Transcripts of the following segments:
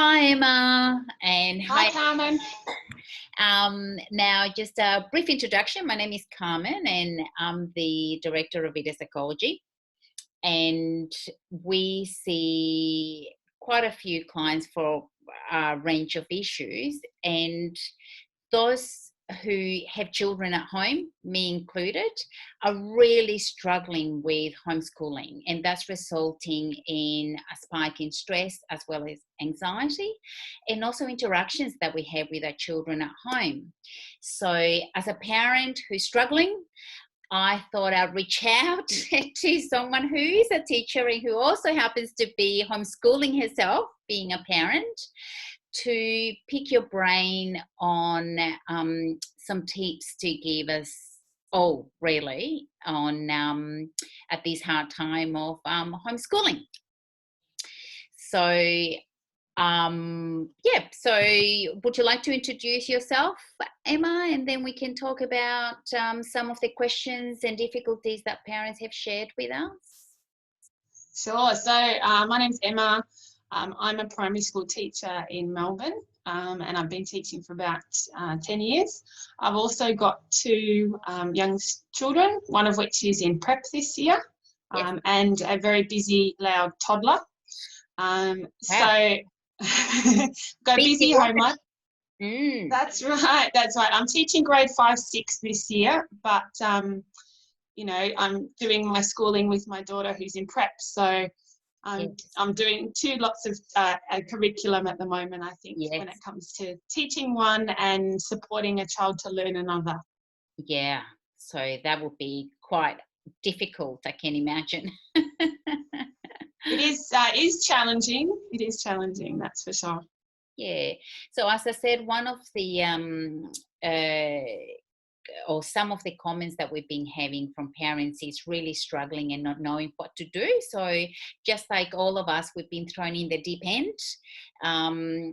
Hi, Emma, and Hi, hi. Carmen. Now, just a brief introduction. My name is Carmen, and I'm the director of Vida Psychology. And we see quite a few clients for a range of issues, and those who have children at home, me included, are really struggling with homeschooling, and that's resulting in a spike in stress as well as anxiety and also interactions that we have with our children at home. So as a parent who's struggling, I thought I'd reach out to someone who is a teacher and who also happens to be homeschooling herself, being a parent, to pick your brain on some tips to give us all really on at this hard time of homeschooling. So so would you like to introduce yourself, Emma, and then we can talk about some of the questions and difficulties that parents have shared with us? Sure. So my name's Emma. I'm a primary school teacher in Melbourne, and I've been teaching for about 10 years. I've also got two young children, one of which is in prep this year, and a very busy, loud toddler. So got busy home life. That's right. I'm teaching grade 5, 6 this year, but I'm doing my schooling with my daughter who's in prep. So I'm doing two lots of curriculum at the moment, I think, when it comes to teaching one and supporting a child to learn another. Yeah, so that would be quite difficult, I can imagine. It is challenging. It is challenging, that's for sure. Yeah. So as I said, one of the or some of the comments that we've been having from parents is really struggling and not knowing what to do. So just like all of us, we've been thrown in the deep end I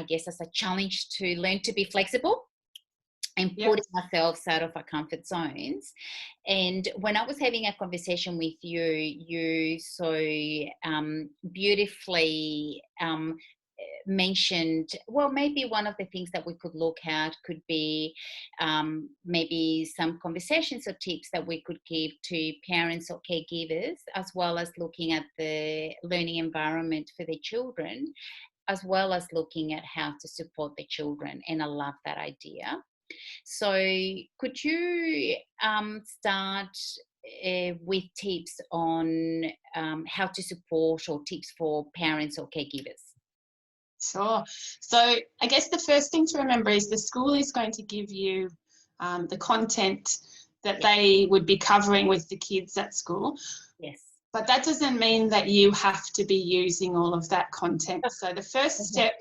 guess, as a challenge to learn to be flexible and putting ourselves out of our comfort zones. And when I was having a conversation with you, you so beautifully mentioned, well, maybe one of the things that we could look at could be maybe some conversations or tips that we could give to parents or caregivers, as well as looking at the learning environment for the children, as well as looking at how to support the children. And I love that idea. So could you start with tips on how to support, or tips for parents or caregivers? Sure. So I guess the first thing to remember is the school is going to give you the content that they would be covering with the kids at school. Yes. But that doesn't mean that you have to be using all of that content. So the first step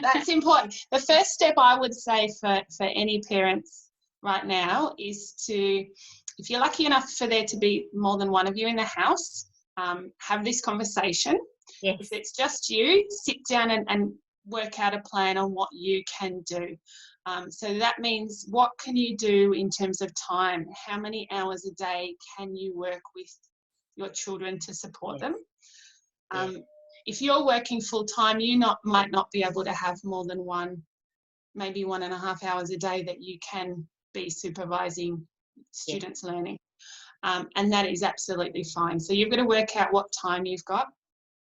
that's important. The first step I would say for any parents right now is to, if you're lucky enough for there to be more than one of you in the house, have this conversation. Yes. If it's just you, sit down and work out a plan on what you can do. So that means, what can you do in terms of time? How many hours a day can you work with your children to support them? If you're working full time, you might not be able to have more than maybe 1.5 hours a day that you can be supervising students' learning. And that is absolutely fine. So you've got to work out what time you've got.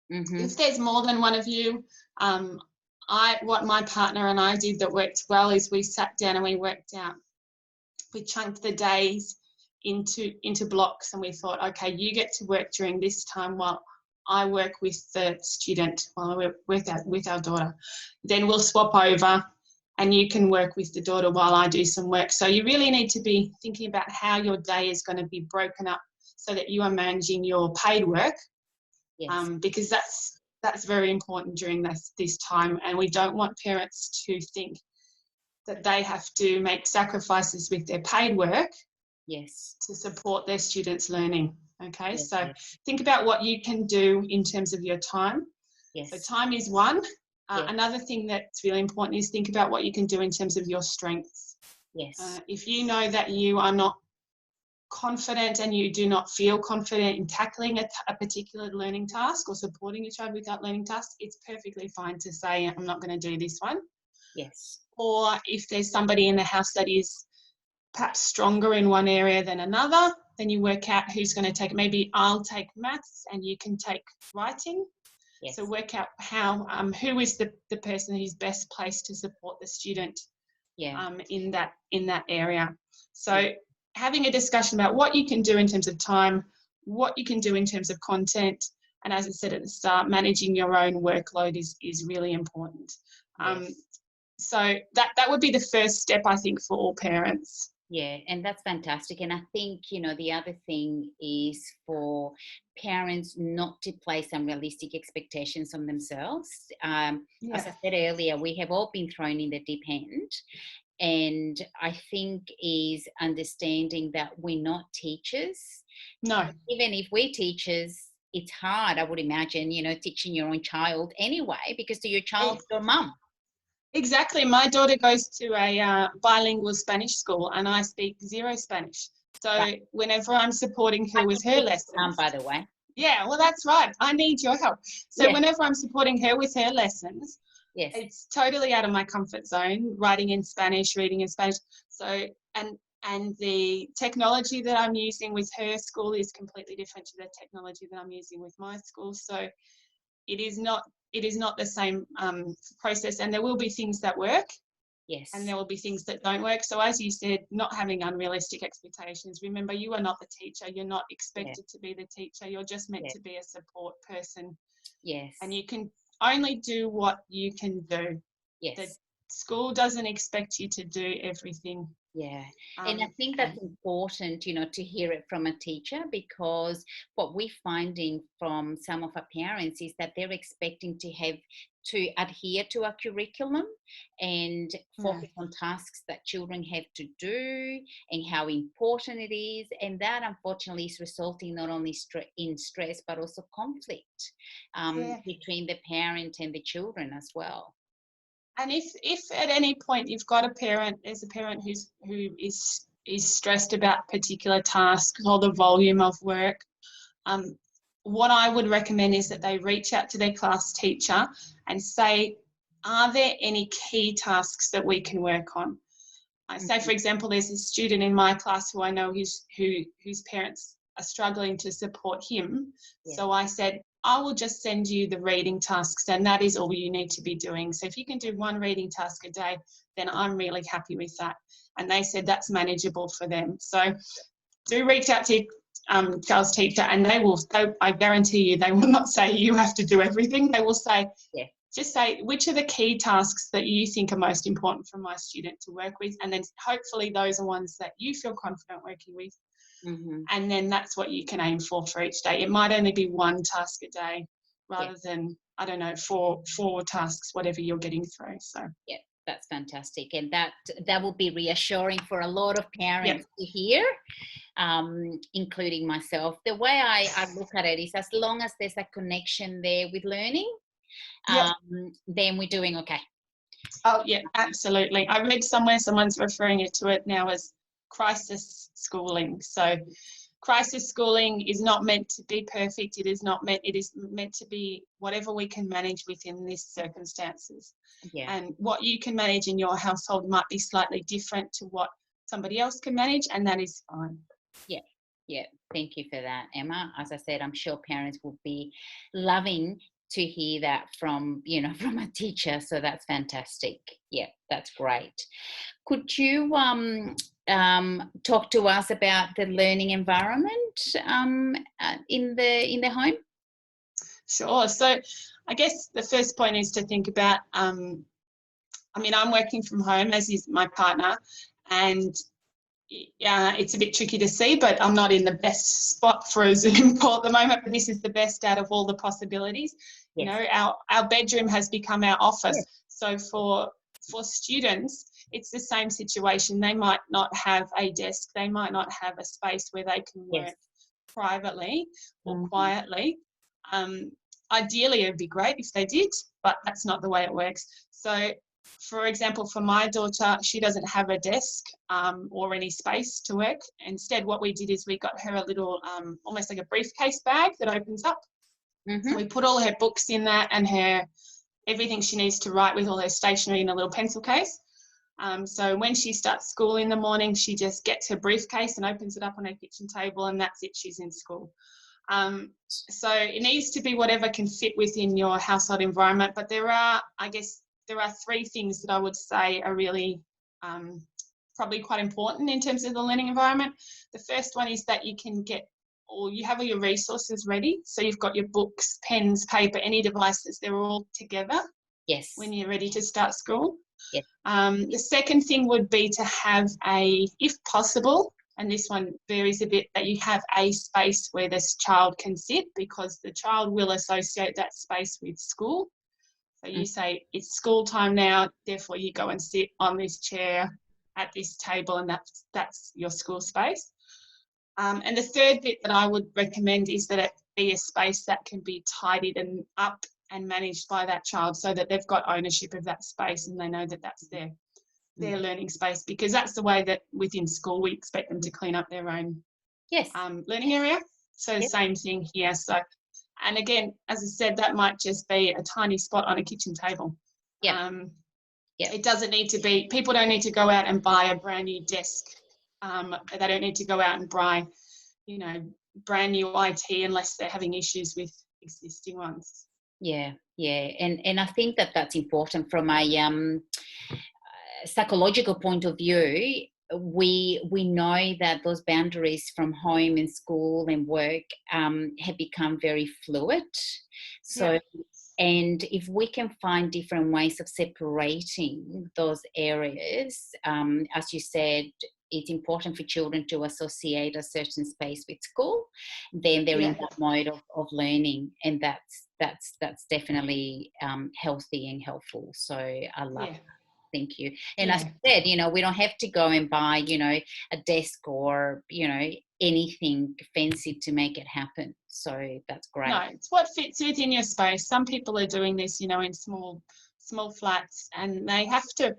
If there's more than one of you, what my partner and I did that worked well is we sat down and we worked out, we chunked the days into blocks, and we thought, okay, you get to work during this time while I work with the student, while I work with our daughter. Then we'll swap over and you can work with the daughter while I do some work. So you really need to be thinking about how your day is going to be broken up so that you are managing your paid work, because that's very important during this time. And we don't want parents to think that they have to make sacrifices with their paid work to support their students' learning. Okay, so think about what you can do in terms of your time. So time is one. Another thing that's really important is think about what you can do in terms of your strengths. If you know that you are not confident and you do not feel confident in tackling a particular learning task or supporting a child with that learning task, it's perfectly fine to say, I'm not going to do this one. Yes. Or if there's somebody in the house that is perhaps stronger in one area than another, then you work out who's going to take, maybe I'll take maths and you can take writing. Yes. So work out how, who is the person who's best placed to support the student in that area. So having a discussion about what you can do in terms of time, what you can do in terms of content, and as I said at the start, managing your own workload is really important. Yes. So that would be the first step, I think, for all parents. Yeah, and that's fantastic. And I think, the other thing is for parents not to place unrealistic expectations on themselves. As I said earlier, we have all been thrown in the deep end. And I think is understanding that we're not teachers. No. Even if we're teachers, it's hard, I would imagine, teaching your own child anyway, because to your child, your mum. Exactly. My daughter goes to a bilingual Spanish school and I speak zero Spanish. So whenever I'm supporting her with her lessons. By the way. Yeah, well, that's right. I need your help. So whenever I'm supporting her with her lessons, it's totally out of my comfort zone, writing in Spanish, reading in Spanish. So, and the technology that I'm using with her school is completely different to the technology that I'm using with my school. So it is not the same process, and there will be things that work, and there will be things that don't work. So as you said, not having unrealistic expectations. Remember, you are not the teacher. You're not expected to be the teacher. You're just meant to be a support person. Yes. And you can only do what you can do. Yes. The school doesn't expect you to do everything. Yeah. And I think that's important, to hear it from a teacher, because what we're finding from some of our parents is that they're expecting to adhere to a curriculum and focus on tasks that children have to do and how important it is. And that unfortunately is resulting not only in stress, but also conflict between the parent and the children as well. And if at any point you've got there's a parent who is stressed about particular tasks or the volume of work, what I would recommend is that they reach out to their class teacher and say, are there any key tasks that we can work on? Say, for example, there's a student in my class who I know whose parents are struggling to support him. So I said, I will just send you the reading tasks and that is all you need to be doing. So if you can do one reading task a day, then I'm really happy with that. And they said that's manageable for them. So do reach out to Charles' teacher and I guarantee you, they will not say you have to do everything. They will say, just say, which are the key tasks that you think are most important for my student to work with? And then hopefully those are ones that you feel confident working with. And then that's what you can aim for each day. It might only be one task a day rather than, I don't know, four tasks, whatever you're getting through. So that's fantastic. And that will be reassuring for a lot of parents to hear, including myself. The way I look at it is, as long as there's a connection there with learning, then we're doing okay. Oh, yeah, absolutely. I read somewhere someone's referring to it now as crisis schooling. So crisis schooling is not meant to be perfect. It is meant to be whatever we can manage within these circumstances. And what you can manage in your household might be slightly different to what somebody else can manage, and that is fine. Yeah. Thank you for that, Emma. As I said, I'm sure parents will be loving to hear that from a teacher. So that's fantastic. Yeah, that's great. Could you talk to us about the learning environment in the home? Sure. So I guess the first point is to think about, I'm working from home, as is my partner, and it's a bit tricky to see, but I'm not in the best spot for a Zoom call at the moment, but this is the best out of all the possibilities. Our bedroom has become our office. So for students, it's the same situation. They might not have a desk. They might not have a space where they can work privately or quietly. Ideally, it would be great if they did, but that's not the way it works. So For example, for my daughter, she doesn't have a desk or any space to work. Instead, what we did is we got her a little, almost like a briefcase bag that opens up. Mm-hmm. And we put all her books in that and her everything she needs to write with all her stationery in a little pencil case. So when she starts school in the morning, she just gets her briefcase and opens it up on her kitchen table, and that's it, she's in school. So it needs to be whatever can fit within your household environment. But there are 3 things that I would say are really probably quite important in terms of the learning environment. The first one is that you can get, or you have all your resources ready. So you've got your books, pens, paper, any devices, they're all together. Yes. When you're ready to start school. Yes. The second thing would be to have if possible, and this one varies a bit, that you have a space where this child can sit, because the child will associate that space with school. So you say, it's school time now, therefore you go and sit on this chair at this table, and that's your school space. And the third bit that I would recommend is that it be a space that can be tidied and up and managed by that child, so that they've got ownership of that space and they know that that's their learning space, because that's the way that within school we expect them to clean up their own learning area. So the same thing here. So, and again, as I said, that might just be a tiny spot on a kitchen table. It doesn't need to be, people don't need to go out and buy a brand new desk. They don't need to go out and buy, brand new IT unless they're having issues with existing ones. Yeah, and I think that that's important from a psychological point of view. We know that those boundaries from home and school and work have become very fluid. So, and if we can find different ways of separating those areas, as you said, it's important for children to associate a certain space with school, then they're in that mode of learning, and that's definitely healthy and helpful. So I love that. Thank you. And as I said, we don't have to go and buy, a desk or, anything fancy to make it happen. So that's great. No, it's what fits within your space. Some people are doing this, in small flats, and they have to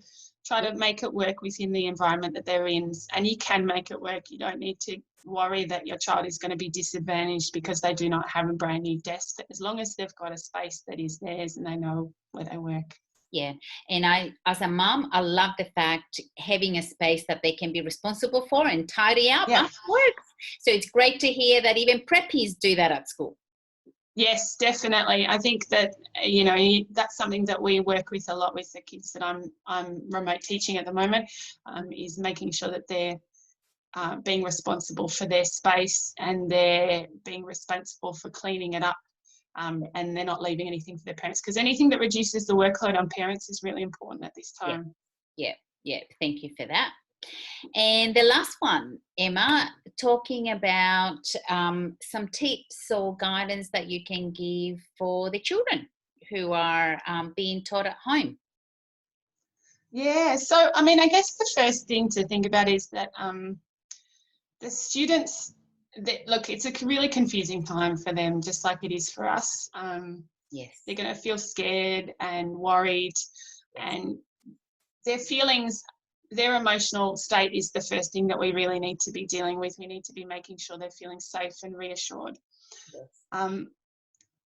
try to make it work within the environment that they're in. And you can make it work. You don't need to worry that your child is going to be disadvantaged because they do not have a brand new desk. But as long as they've got a space that is theirs and they know where they work. Yeah, and I, as a mom, I love the fact having a space that they can be responsible for and tidy up afterwards. So it's great to hear that even preppies do that at school. Yes, definitely. I think that, that's something that we work with a lot with the kids that I'm remote teaching at the moment, is making sure that they're being responsible for their space, and they're being responsible for cleaning it up. And they're not leaving anything for their parents, because anything that reduces the workload on parents is really important at this time. Yeah. Thank you for that. And the last one, Emma, talking about some tips or guidance that you can give for the children who are being taught at home. Yeah, so I guess the first thing to think about is that the students, look, it's a really confusing time for them, just like it is for us. They're going to feel scared and worried, and their feelings, their emotional state is the first thing that we really need to be dealing with. We need to be making sure they're feeling safe and reassured.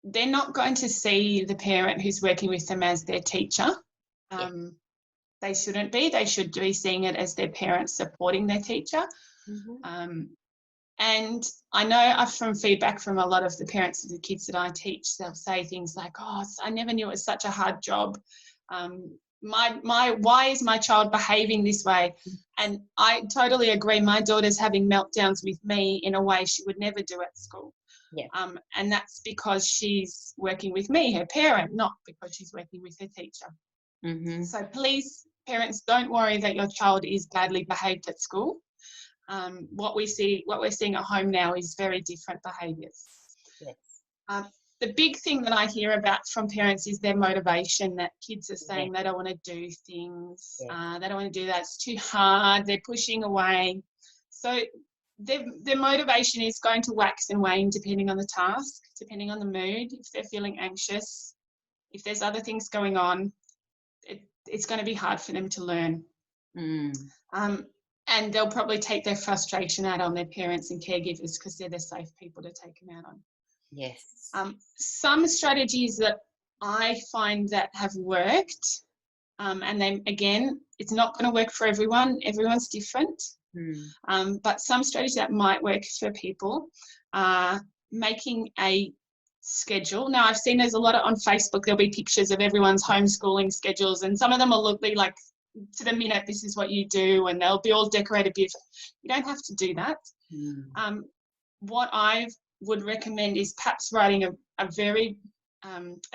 They're not going to see the parent who's working with them as their teacher. They shouldn't be. They should be seeing it as their parent supporting their teacher. And I know from feedback from a lot of the parents of the kids that I teach, they'll say things like, "Oh, I never knew it was such a hard job. Why is my child behaving this way?" And I totally agree. My daughter's having meltdowns with me in a way she would never do at school. And that's because she's working with me, her parent, not because she's working with her teacher. So please, parents, don't worry that your child is badly behaved at school. What we're seeing at home now is very different behaviours. The big thing that I hear about from parents is their motivation, that kids are saying they don't want to do things, they don't want to do that, it's too hard, they're pushing away. So their motivation is going to wax and wane depending on the task, depending on the mood. If they're feeling anxious, if there's other things going on, it's going to be hard for them to learn. And they'll probably take their frustration out on their parents and caregivers because they're the safe people to take them out on. Yes. Some strategies that I find that have worked, and then again, it's not going to work for everyone. Everyone's different. But some strategies that might work for people are making a schedule. Now, I've seen there's a lot on Facebook, there'll be pictures of everyone's homeschooling schedules, and some of them will be like, to the minute, this is what you do, and they'll be all decorated beautiful. You don't have to do that. What I would recommend is perhaps writing a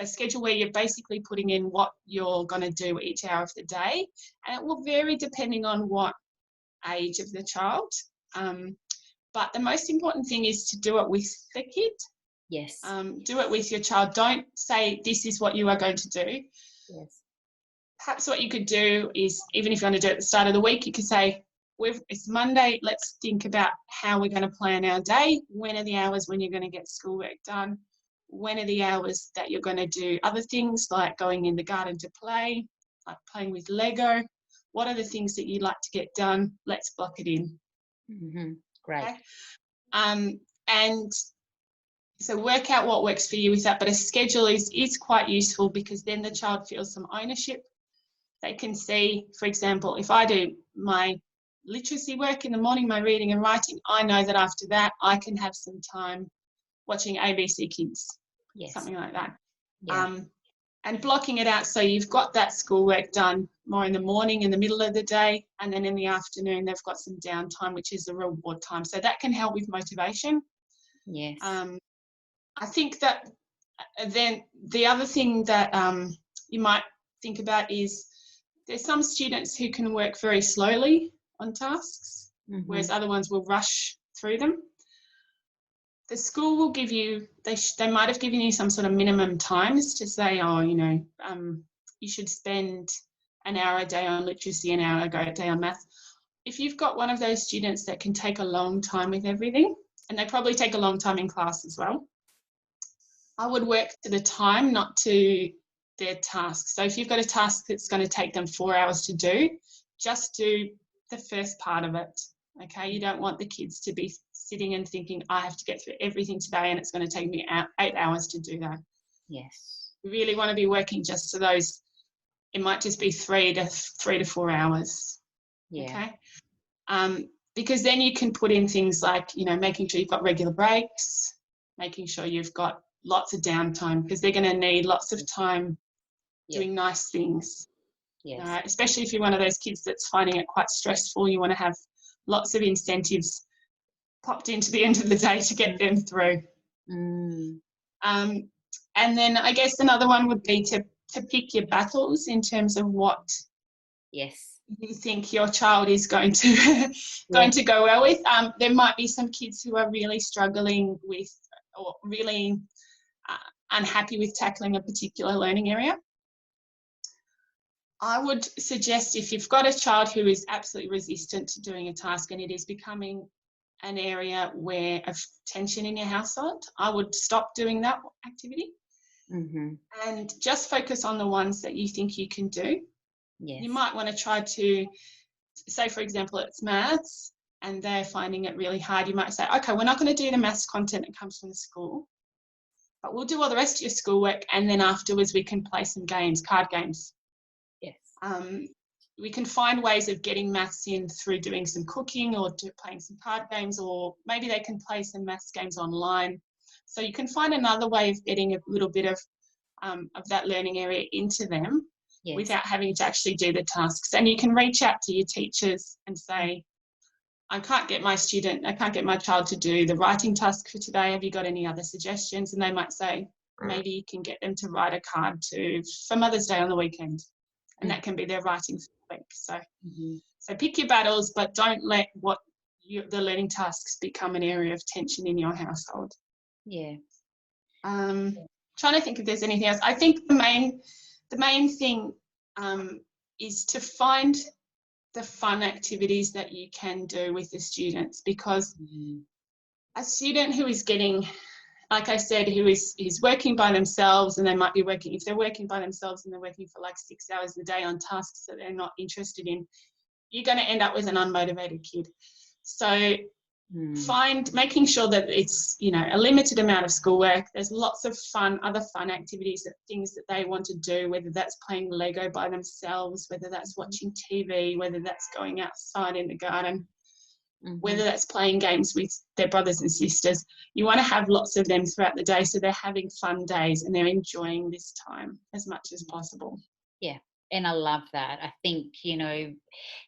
schedule where you're basically putting in what you're going to do each hour of the day, and it will vary depending on what age of the child. But the most important thing is to do it with the kid. Yes. Do it with your child. Don't say this is what you are going to do. Yes. Perhaps what you could do is, even if you want to do it at the start of the week, you could say, it's Monday, let's think about how we're going to plan our day. When are the hours when you're going to get schoolwork done? When are the hours that you're going to do other things like going in the garden to play, like playing with Lego? What are the things that you like to get done? Let's block it in. Great. Okay? And so work out what works for you with that, but a schedule is quite useful because then the child feels some ownership. They can see, for example, if I do my literacy work in the morning, my reading and writing, I know that after that I can have some time watching ABC Kids, something like that. Yeah. And blocking it out so you've got that schoolwork done more in the morning, in the middle of the day, and then in the afternoon they've got some downtime, which is the reward time. So that can help with motivation. Yes. I think that then the other thing that you might think about is there's some students who can work very slowly on tasks, whereas other ones will rush through them. The school will give you, they might have given you some sort of minimum times to say, you should spend an hour a day on literacy, an hour a day on math. If you've got one of those students that can take a long time with everything, and they probably take a long time in class as well, I would work to the time, not to their task. So if you've got a task that's going to take them 4 hours to do, just do the first part of it. Okay, you don't want the kids to be sitting and thinking, I have to get through everything today and it's going to take me 8 hours to do that. Yes. You really want to be working just to those, it might just be 3 to 4 hours. Yeah. Okay. Because then you can put in things like, making sure you've got regular breaks, making sure you've got lots of downtime, because they're going to need lots of time doing nice things. Yes. Especially if you're one of those kids that's finding it quite stressful, you want to have lots of incentives popped into the end of the day to get them through. And then I guess another one would be to pick your battles in terms of what you think your child is going to to go well with. There might be some kids who are really struggling with or really unhappy with tackling a particular learning area. I would suggest if you've got a child who is absolutely resistant to doing a task and it is becoming an area of tension in your household, I would stop doing that activity and just focus on the ones that you think you can do. You might want to try to, say for example, it's maths and they're finding it really hard. You might say, okay, we're not going to do the maths content that comes from the school, but we'll do all the rest of your schoolwork and then afterwards we can play some games, card games. We can find ways of getting maths in through doing some cooking or playing some card games, or maybe they can play some maths games online. So you can find another way of getting a little bit of that learning area into them without having to actually do the tasks. And you can reach out to your teachers and say, I can't get my child to do the writing task for today. Have you got any other suggestions? And they might say, maybe you can get them to write a card for Mother's Day on the weekend. And that can be their writing week. So, so pick your battles, but don't let the learning tasks become an area of tension in your household. Trying to think if there's anything else. I think the main thing is to find the fun activities that you can do with the students, because a student who is getting like I said, who's working by themselves, and they might be working, if they're working by themselves and they're working for like 6 hours a day on tasks that they're not interested in, you're going to end up with an unmotivated kid. So making sure that it's, you know, a limited amount of schoolwork. There's lots of other fun activities, things that they want to do, whether that's playing Lego by themselves, whether that's watching TV, whether that's going outside in the garden, whether that's playing games with their brothers and sisters. You want to have lots of them throughout the day, so they're having fun days and they're enjoying this time as much as possible. Yeah. And I love that. I think, you know,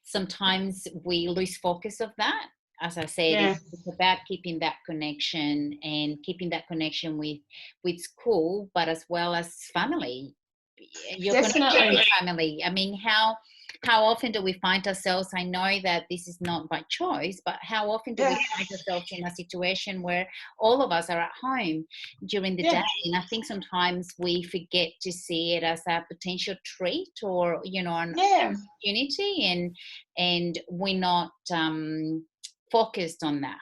sometimes we lose focus of that. As I said, Yeah, it's about keeping that connection, and keeping that connection with school, but as well as family. Your connection definitely. with family. I mean, how often do we find ourselves? I know that this is not by choice, but how often do we Yeah, find ourselves in a situation where all of us are at home during the yeah, day? And I think sometimes we forget to see it as a potential treat, or, you know, an yeah, opportunity, and we're not focused on that.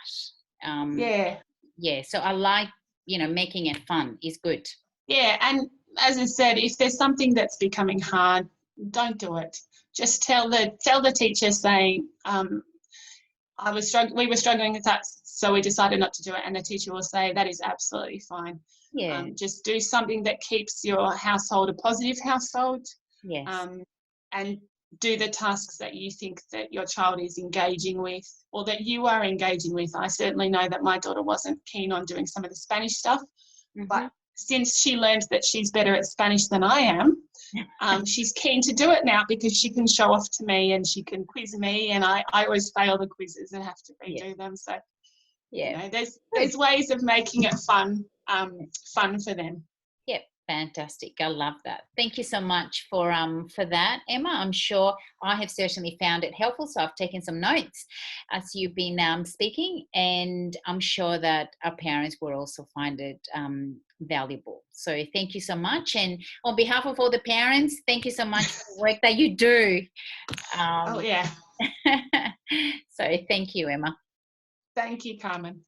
yeah. Yeah, so I like, you know, making it fun is good. Yeah, and as I said, if there's something that's becoming hard, don't do it. Just tell the teacher, saying, we were struggling with that, so we decided not to do it. And the teacher will say, that is absolutely fine. Yeah. Just do something that keeps your household a positive household, Yes. and do the tasks that you think that your child is engaging with, or that you are engaging with. I certainly know that my daughter wasn't keen on doing some of the Spanish stuff, but since she learned that she's better at Spanish than I am, she's keen to do it now, because she can show off to me and she can quiz me, and I always fail the quizzes and have to Yeah. redo them. So, you Yeah. know, there's ways of making it fun, fun for them. Yep, fantastic. I love that. Thank you so much for that, Emma. I'm sure I have certainly found it helpful. So I've taken some notes as you've been speaking, and I'm sure that our parents will also find it valuable. So thank you so much. And on behalf of all the parents, thank you so much for the work that you do. Oh Um, yeah. so thank you, Emma. Thank you, Carmen.